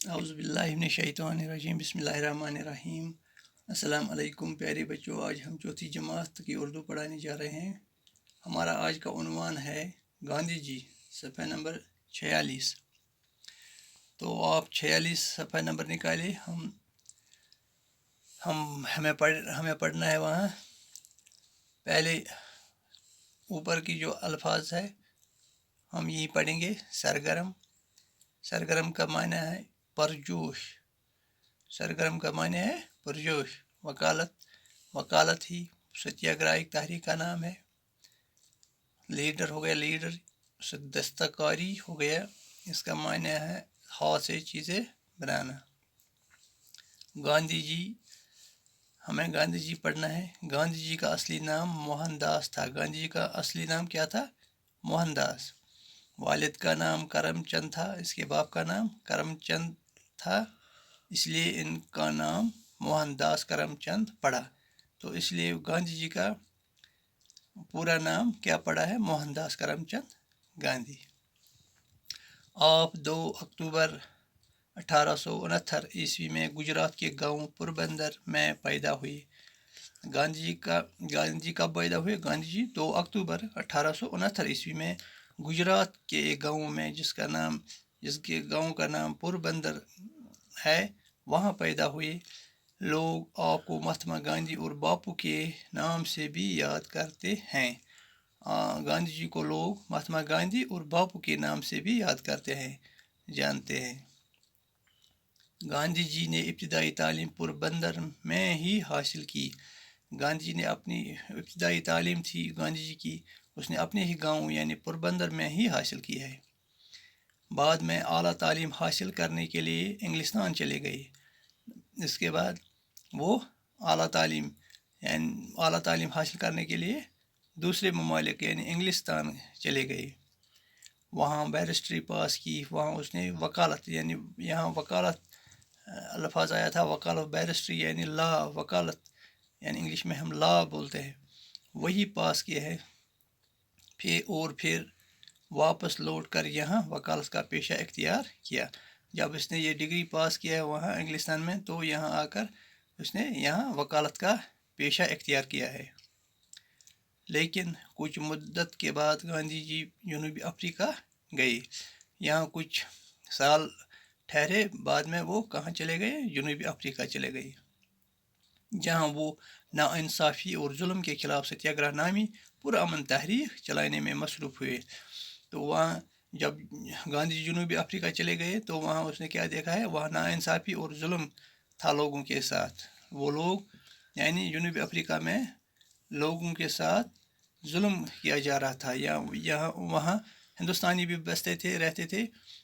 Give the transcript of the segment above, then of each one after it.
औज़ुबिल्लाहिमिनश्शैतानिर्रजीम बिस्मिल्लाहिर्रहमानिर्रहीम। अस्सलाम वालेकुम प्यारे बच्चों, आज हम चौथी जमात की उर्दू पढ़ाने जा रहे हैं। हमारा आज का उन्वान है गांधी जी, सफ़ा नंबर 46। तो आप 46 सफ़ा नंबर निकाले। हमें पढ़ना है वहाँ। पहले ऊपर की जो अल्फाज है हम यही पढ़ेंगे। सरगर्म, सरगर्म का मायने है परजोश। सरगर्म का मायने है पुरजोश। वकालत, वकालत ही सत्याग्रह एक तहरीक का नाम है। लीडर हो गया लीडर। दस्तकारी हो गया, इसका मायने है हाथ से चीज़ें बनाना। गांधी जी, हमें गांधी जी पढ़ना है। गांधी जी का असली नाम मोहनदास था। गांधी जी का असली नाम क्या था? मोहनदास। वालिद का नाम करमचंद था, इसके बाप का नाम करमचंद था, इसलिए इनका नाम मोहनदास करमचंद पड़ा। तो इसलिए गांधी जी का पूरा नाम क्या पड़ा है? मोहनदास करमचंद गांधी। आप 2 अक्टूबर 1869 ईस्वी में गुजरात के गांव पोरबंदर में पैदा हुए। गांधी जी कब पैदा हुए? गांधी जी 2 अक्टूबर 1869 ईस्वी में गुजरात के एक गांव में जिसके गांव का नाम पोरबंदर है, वहाँ पैदा हुए। लोग आपको महात्मा गांधी और बापू के नाम से भी याद करते हैं। गांधी जी को लोग महात्मा गांधी और बापू के नाम से भी याद करते हैं, जानते हैं। गांधी जी ने इब्तिदाई तालीम पोरबंदर में ही हासिल की। गांधी जी ने अपनी इब्तिदाई तालीम थी गांधी जी की, उसने अपने ही गांव यानी पोरबंदर में ही हासिल की है। बाद में आला तालीम हासिल करने के लिए इंग्लिस्तान चले गए। इसके बाद वो आला तालीम हासिल करने के लिए दूसरे ममालिक यानी इंग्लिस्तान चले गए। वहाँ बैरिस्ट्री पास की। वहाँ उसने वकालत यानी यहाँ वकालत लफ्ज़ आया था, वकालत बैरिस्ट्री यानी लॉ, वकालत यानी इंग्लिश में हम लॉ बोलते हैं, वही पास किया है। फिर वापस लौट कर यहाँ वकालत का पेशा इख्तियार किया। जब इसने ये डिग्री पास किया है वहाँ इंग्लिस्तान में, तो यहाँ आकर उसने यहाँ वकालत का पेशा इख्तियार किया है। लेकिन कुछ मुद्दत के बाद गांधी जी जनूबी अफ्रीका गए। यहाँ कुछ साल ठहरे, बाद में वो कहाँ चले गए? जनूबी अफ्रीका चले गए, जहाँ वो नाइंसाफ़ी और जुल्म के खिलाफ सत्याग्रह नामी पुरअमन तहरीक चलाने में मसरूफ़ हुए। तो वहाँ जब गांधी जी जनूबी अफ्रीका चले गए तो वहाँ उसने क्या देखा है? वहाँ नाइंसाफ़ी और जुल्म था लोगों के साथ। वो लोग यानी जनूबी अफ्रीका में लोगों के साथ जुल्म किया जा रहा था। वहाँ हिंदुस्तानी भी बसते थे, रहते थे,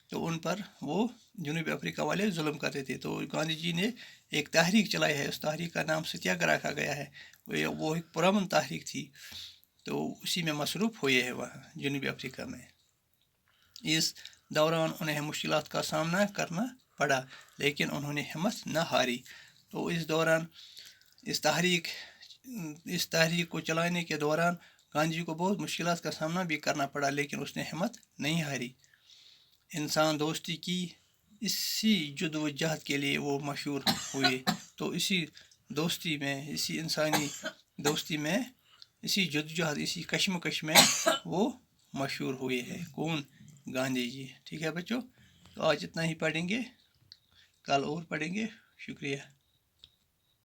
तो उन पर वो जनूबी अफ्रीका वाले जुल्म करते थे। तो गांधी जी ने एक तहरीक चलाई है, उस तहरीक का नाम सत्याग्रह रखा गया है। वो एक पुरअमन तहरीक थी, तो उसी में मसरूफ़ हुए हैं वहाँ जनूबी अफ्रीका में। इस दौरान उन्हें मुश्किलात का सामना करना पड़ा, लेकिन उन्होंने हिम्मत न हारी। तो इस दौरान इस तहरीक को चलाने के दौरान गांधी जी को बहुत मुश्किलात का सामना भी करना पड़ा, लेकिन उसने हिम्मत नहीं हारी। इंसान दोस्ती की इसी जद्दोजहद के लिए वो मशहूर हुए। तो इसी दोस्ती में, इसी इंसानी दोस्ती में, इसी जद्दोजहद, इसी कश्मकश में वो मशहूर हुए हैं। कौन? गांधी जी। ठीक है बच्चों, तो आज इतना ही पढ़ेंगे, कल और पढ़ेंगे। शुक्रिया।